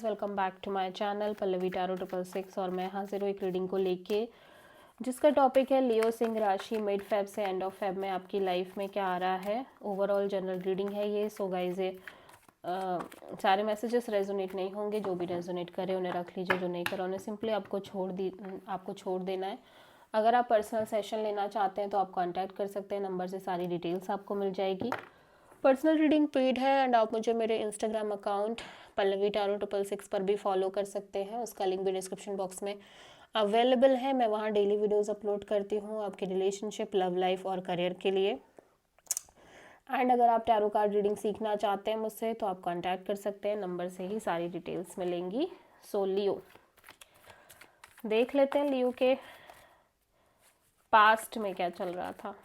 Welcome back to my channel Pallavi tarot 666 और मैं हाजिर हूँ एक रीडिंग को लेके जिसका टॉपिक है लियो सिंह राशि मिड फेब से एंड ऑफ फेब में आपकी लाइफ में क्या आ रहा है। ओवरऑल जनरल रीडिंग है ये। सो गाइज ये सारे मैसेजेस रेजोनेट नहीं होंगे, जो भी रेजोनेट करे उन्हें रख लीजिए, जो नहीं करे उन्हें सिंपली आपको छोड़ देना है। अगर आप पर्सनल सेशन लेना चाहते हैं तो आप कांटेक्ट कर सकते हैं, नंबर से सारी डिटेल्स आपको मिल जाएगी। पर्सनल रीडिंग पेड है एंड आप मुझे मेरे इंस्टाग्राम अकाउंट पल्लवी टैरो 666 पर भी फॉलो कर सकते हैं, उसका लिंक भी डिस्क्रिप्शन बॉक्स में अवेलेबल है। मैं वहाँ डेली वीडियोस अपलोड करती हूँ आपके रिलेशनशिप, लव लाइफ और करियर के लिए। एंड अगर आप टैरो कार्ड रीडिंग सीखना चाहते हैं मुझसे तो आप कांटेक्ट कर सकते हैं, नंबर से ही सारी डिटेल्स मिलेंगी। सो लियो देख लेते हैं लियो के पास्ट में क्या चल रहा था।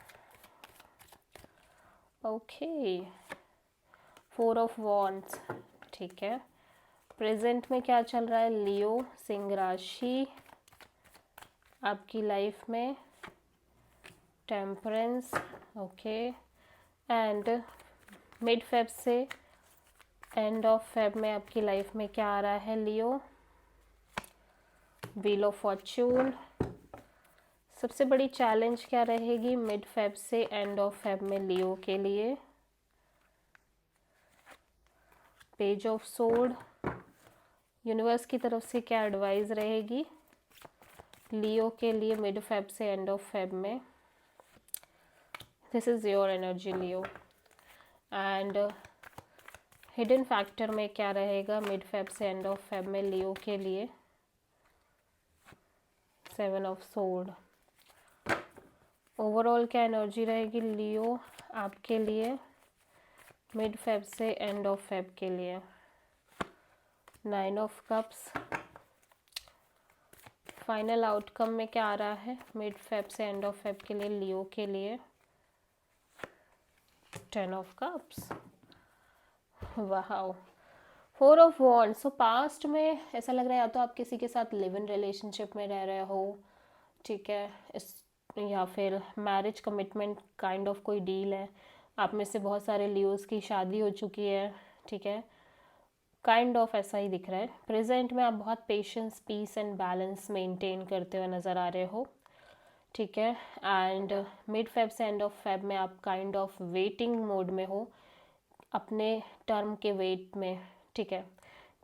ओके, 4 ऑफ वॉन्ड्स, ठीक है। प्रेजेंट में क्या चल रहा है लियो सिंह राशि आपकी लाइफ में, temperance, okay. And mid Feb से एंड ऑफ फेब में आपकी लाइफ में क्या आ रहा है लियो, व्हील ऑफ फॉर्च्यून। सबसे बड़ी चैलेंज क्या रहेगी मिड फेब से एंड ऑफ फेब में लियो के लिए, पेज ऑफ सोर्ड। यूनिवर्स की तरफ से क्या एडवाइस रहेगी लियो के लिए मिड फेब से एंड ऑफ फेब में। This is your energy Leo. And hidden factor में क्या रहेगा मिड फेब से एंड ऑफ फेब में लियो के लिए, 7 ऑफ सोर्ड। ओवरऑल क्या एनर्जी रहेगी लियो आपके लिए मिड फेब से एंड ऑफ फेब के लिए, 9 ऑफ कप्स। फाइनल आउटकम में क्या आ रहा है मिड फेब से एंड ऑफ फेब के लिए लियो के लिए, 10 ऑफ कप्स। वाह, 4 ऑफ वॉन्ड्स। सो पास्ट में ऐसा लग रहा है या तो आप किसी के साथ लिव इन रिलेशनशिप में रह रहे हो, ठीक है, या फिर मैरिज कमिटमेंट काइंड ऑफ कोई डील है। आप में से बहुत सारे लियोज की शादी हो चुकी है, ठीक है, काइंड ऑफ ऐसा ही दिख रहा है। प्रेजेंट में आप बहुत patience, peace and balance maintain करते हुए नज़र आ रहे हो, ठीक है। एंड मिड फेब से एंड ऑफ फेब में आप काइंड ऑफ वेटिंग मोड में हो, अपने टर्म के वेट में, ठीक है,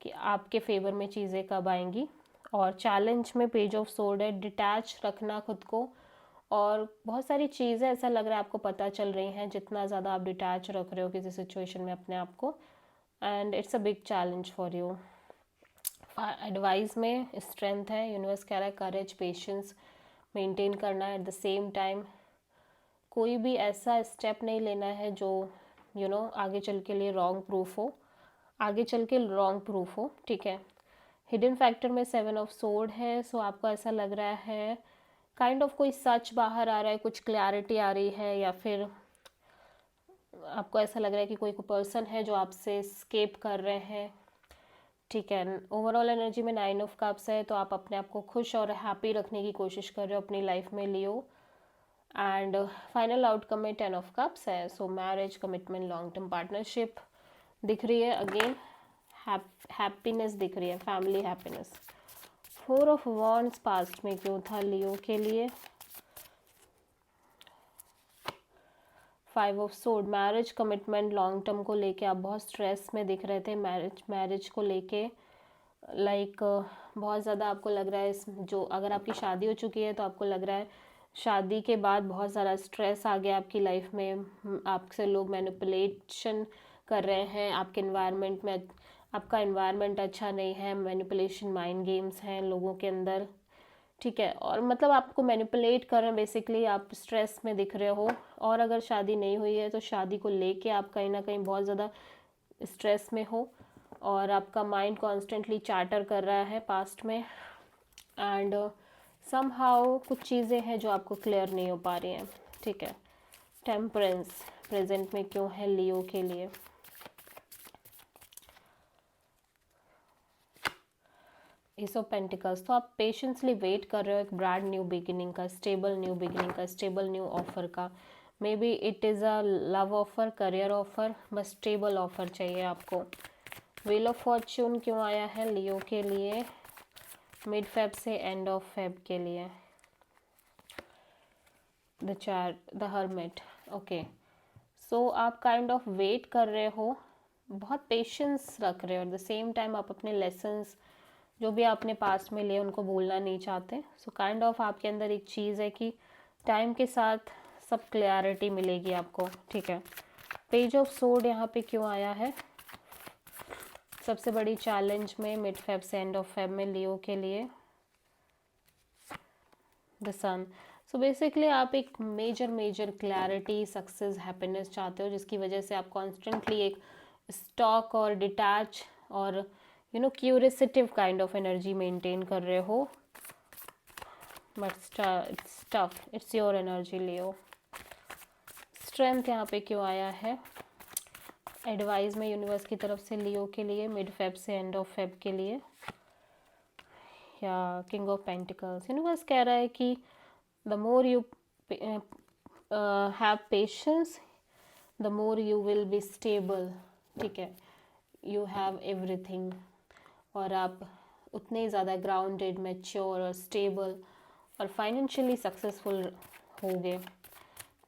कि आपके फेवर में चीज़ें कब आएंगी। और चैलेंज में पेज ऑफ सोर्ड है, डिटैच रखना खुद को। और बहुत सारी चीज़ें ऐसा लग रहा है आपको पता चल रही हैं, जितना ज़्यादा आप डिटैच रख रहे हो किसी सिचुएशन में अपने आप को, and it's a big challenge for you. Advice में स्ट्रेंथ है, यूनिवर्स कह रहा है करेज, पेशेंस मेंटेन करना है। एट द सेम टाइम कोई भी ऐसा स्टेप नहीं लेना है जो आगे चल के लिए रॉन्ग प्रूफ हो, ठीक है। हिडन फैक्टर में 7 ऑफ सोर्ड है। सो आपको ऐसा लग रहा है काइंड ऑफ कोई सच बाहर आ रहा है, कुछ क्लैरिटी आ रही है, या फिर आपको ऐसा लग रहा है कि कोई पर्सन है जो आपसे स्केप कर रहे हैं, ठीक है। ओवरऑल एनर्जी में 9 ऑफ कप्स है, तो आप अपने आप को खुश और हैप्पी रखने की कोशिश कर रहे हो अपनी लाइफ में लियो। एंड फाइनल आउटकम में 10 ऑफ कप्स है। सो marriage, commitment, long term partnership दिख रही है। अगेन हैप्पीनेस दिख रही है, family happiness. 4 of wands past में क्यों था लियो के लिए, 5 of sword. Marriage, commitment, long term को लेके आप बहुत स्ट्रेस में दिख रहे थे, मैरिज को लेके। लाइक बहुत ज़्यादा आपको लग रहा है जो अगर आपकी शादी हो चुकी है तो आपको लग रहा है शादी के बाद बहुत ज़्यादा स्ट्रेस आ गया आपकी लाइफ में, आपसे लोग मैनिपुलेशन कर रहे हैं, आपके इन्वायरमेंट में आपका इन्वायरमेंट अच्छा नहीं है, मैनिपुलेशन, माइंड गेम्स हैं लोगों के अंदर, ठीक है। और मतलब आपको मैनिपुलेट कर रहे हैं, बेसिकली आप स्ट्रेस में दिख रहे हो। और अगर शादी नहीं हुई है तो शादी को लेके आप कहीं ना कहीं बहुत ज़्यादा स्ट्रेस में हो, और आपका माइंड कॉन्स्टेंटली चार्टर कर रहा है पास्ट में। एंड समहाउ कुछ चीज़ें हैं जो आपको क्लियर नहीं हो पा रही हैं, ठीक है। टेम्परेंस प्रेजेंट में क्यों है लियो के लिए, एस ऑफ पेंटिकल्स। तो आप पेशेंसली वेट कर रहे हो एक ब्रांड न्यू बिगिनिंग का, स्टेबल न्यू बिगिनिंग का, स्टेबल न्यू ऑफर का। May be it is a love offer, career offer, बस स्टेबल ऑफर चाहिए आपको, व्हील ऑफ फॉर्च्यून क्यों आया है लियो के लिए मिड फेब से एंड ऑफ फेब के लिए? The hermit, okay. सो आप काइंड ऑफ वेट कर रहे हो, बहुत पेशेंस रख रहे हो, एट द सेम टाइम आप अपने लेसन्स जो भी आपने पास्ट में लिए उनको भूलना नहीं चाहते। सो काइंड ऑफ आपके अंदर एक चीज़ है कि टाइम के साथ सब क्लैरिटी मिलेगी आपको, ठीक है। पेज ऑफ सोर्ड यहाँ पे क्यों आया है? सबसे बड़ी चैलेंज में मिड फेब से एंड ऑफ फेब में लियो के लिए द सन। सो बेसिकली आप एक मेजर क्लैरिटी, सक्सेस, हैप्पीनेस चाहते हो, जिसकी वजह से आप कॉन्स्टेंटली एक स्टॉक और डिटैच और क्यूरियसिटिव काइंड ऑफ एनर्जी मेंटेन कर रहे हो, but it's tough, it's your energy Leo. Strength यहाँ पे क्यों आया है? एडवाइस में यूनिवर्स की तरफ से लियो के लिए मिड फेब से एंड ऑफ फेब के लिए, या किंग ऑफ पेंटिकल्स। यूनिवर्स कह रहा है कि the more you have patience the more you will be stable, ठीक है। यू हैव एवरीथिंग, और आप उतने ज़्यादा ग्राउंडेड, मैच्योर और स्टेबल और फाइनेंशियली सक्सेसफुल होगे,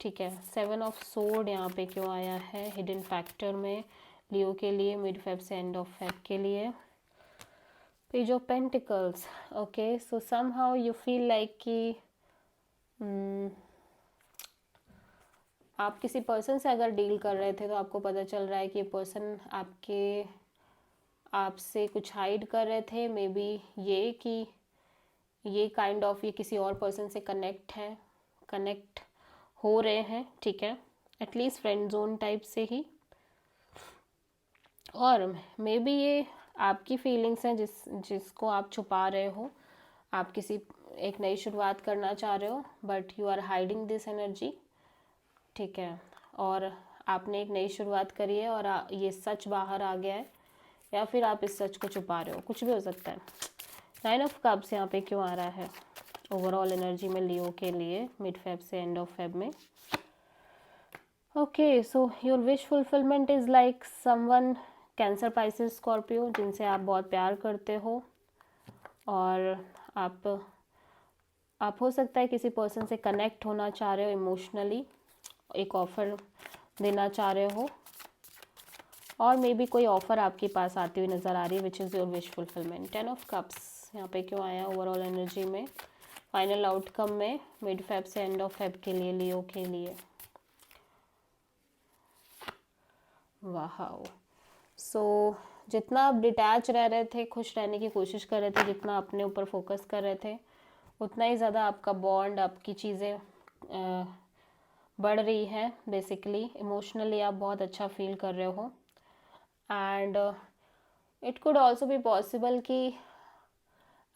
ठीक है। 7 ऑफ सोर्ड यहाँ पे क्यों आया है हिडन फैक्टर में लियो के लिए मिड फेब से एंड ऑफ फेब के लिए? Page of pentacles, okay. So somehow you feel like कि आप किसी पर्सन से अगर डील कर रहे थे तो आपको पता चल रहा है कि ये पर्सन आपसे कुछ हाइड कर रहे थे, मे बी ये कि ये काइंड ऑफ ये किसी और पर्सन से कनेक्ट हो रहे हैं, ठीक है, एटलीस्ट फ्रेंड जोन टाइप से ही। और मे बी ये आपकी फीलिंग्स हैं जिसको आप छुपा रहे हो। आप किसी एक नई शुरुआत करना चाह रहे हो, but you are hiding this energy, ठीक है। और आपने एक नई शुरुआत करी है और ये सच बाहर आ गया है, या फिर आप इस सच को छुपा रहे हो, कुछ भी हो सकता है। 9 ऑफ कप्स यहाँ पे क्यों आ रहा है ओवरऑल एनर्जी में लियो के लिए मिड फेब से एंड ऑफ फेब में? Okay, so your wish fulfilment is like someone cancer, Pisces, Scorpio, जिनसे आप बहुत प्यार करते हो, और आप हो सकता है किसी पर्सन से कनेक्ट होना चाह रहे हो इमोशनली, एक ऑफ़र देना चाह रहे हो, और मे बी कोई ऑफ़र आपके पास आती हुई नज़र आ रही है, which is your wish fulfilment. 10 of cups यहाँ पे क्यों आया ओवरऑल एनर्जी में फाइनल आउटकम में मिड फेब से एंड ऑफ फेब के लिए लियो के लिए? वाह। सो जितना आप डिटैच रह रहे थे, खुश रहने की कोशिश कर रहे थे, जितना अपने ऊपर फोकस कर रहे थे, उतना ही ज़्यादा आपका बॉन्ड, आपकी चीज़ें बढ़ रही है। बेसिकली इमोशनली आप बहुत अच्छा फील कर रहे हो, and it could also be possible कि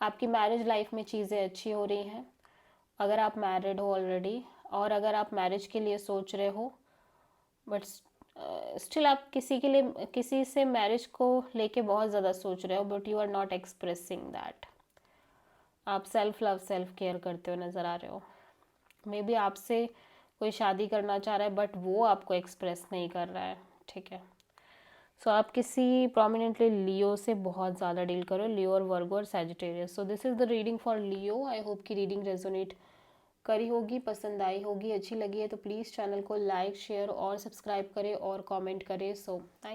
आपकी मैरिज लाइफ में चीज़ें अच्छी हो रही हैं, अगर आप मैरिड हो ऑलरेडी, और अगर आप मैरिज के लिए सोच रहे हो, बट स्टिल आप किसी से मैरिज को लेके बहुत ज़्यादा सोच रहे हो, but you are not expressing that. आप सेल्फ लव, सेल्फ केयर करते हुए नज़र आ रहे हो। मे बी आपसे कोई शादी करना चाह रहा है, बट वो आपको एक्सप्रेस नहीं कर रहा है, ठीक है। सो आप किसी प्रोमिनेंटली लियो से बहुत ज़्यादा डील करो, लियो और वर्गो और Sagittarius. So this is the reading for Leo. I hope की रीडिंग रेजोनेट करी होगी, पसंद आई होगी, अच्छी लगी है तो प्लीज़ चैनल को लाइक, शेयर और सब्सक्राइब करें और कमेंट करें। So thank